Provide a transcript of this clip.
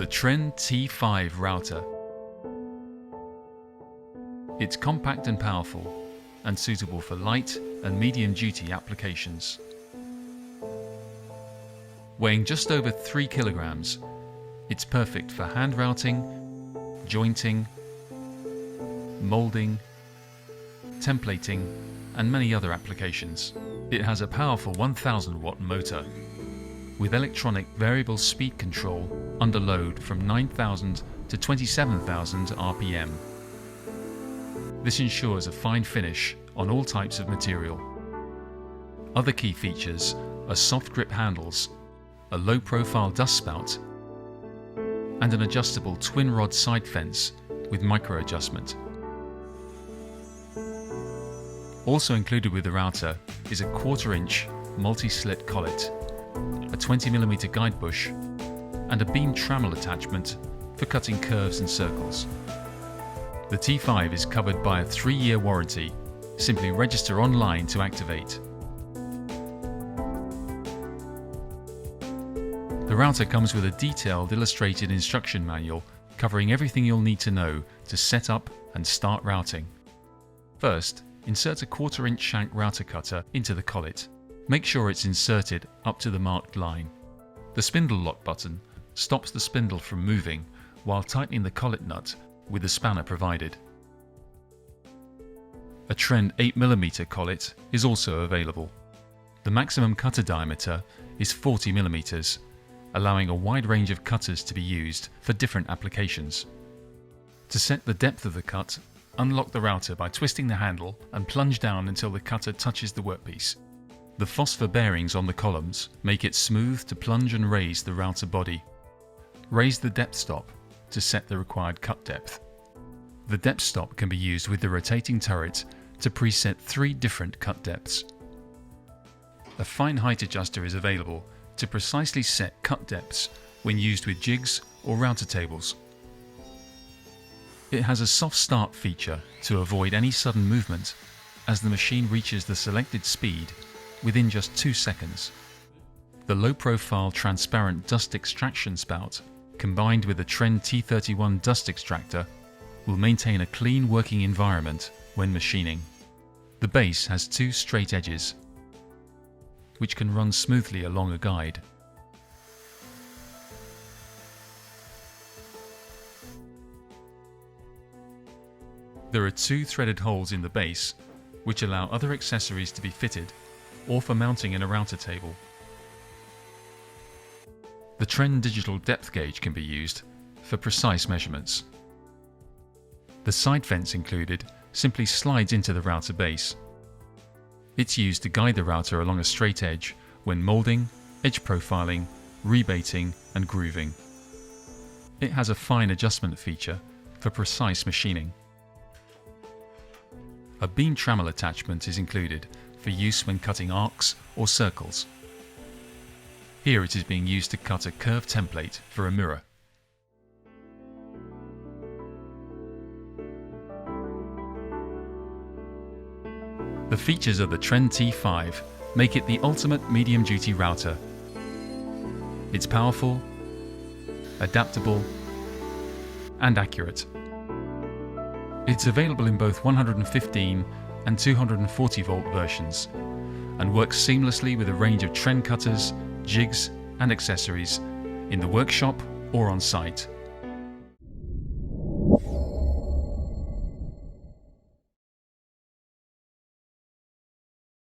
The Trend T5 router. It's compact and powerful, and suitable for light and medium-duty applications. Weighing just over 3 kilograms, it's perfect for hand routing, jointing, moulding, templating, and many other applications. It has a powerful 1000-watt motor with electronic variable speed control under load from 9,000 to 27,000 RPM. This ensures a fine finish on all types of material. Other key features are soft grip handles, a low-profile dust spout, and an adjustable twin-rod side fence with micro-adjustment. Also included with the router is a 1/4-inch multi-slit collet, a 20mm guide bush, and a beam trammel attachment for cutting curves and circles. The T5 is covered by a 3-year warranty. Simply register online to activate. The router comes with a detailed illustrated instruction manual covering everything you'll need to know to set up and start routing. First, insert a 1/4-inch shank router cutter into the collet. Make sure it's inserted up to the marked line. The spindle lock button stops the spindle from moving while tightening the collet nut with the spanner provided. A Trend 8mm collet is also available. The maximum cutter diameter is 40mm, allowing a wide range of cutters to be used for different applications. To set the depth of the cut, unlock the router by twisting the handle and plunge down until the cutter touches the workpiece. The phosphor bearings on the columns make it smooth to plunge and raise the router body. Raise the depth stop to set the required cut depth. The depth stop can be used with the rotating turret to preset 3 different cut depths. A fine height adjuster is available to precisely set cut depths when used with jigs or router tables. It has a soft start feature to avoid any sudden movement as the machine reaches the selected speed within just 2 seconds. The low-profile transparent dust extraction spout combined with the Trend T31 dust extractor will maintain a clean working environment when machining. The base has 2 straight edges, which can run smoothly along a guide. There are 2 threaded holes in the base, which allow other accessories to be fitted or for mounting in a router table. The Trend digital depth gauge can be used for precise measurements. The side fence included simply slides into the router base. It's used to guide the router along a straight edge when moulding, edge profiling, rebating and grooving. It has a fine adjustment feature for precise machining. A beam trammel attachment is included for use when cutting arcs or circles. Here it is being used to cut a curved template for a mirror. The features of the Trend T5 make it the ultimate medium-duty router. It's powerful, adaptable, and accurate. It's available in both 115 and 240 volt versions and works seamlessly with a range of Trend cutters, jigs and accessories in the workshop or on site.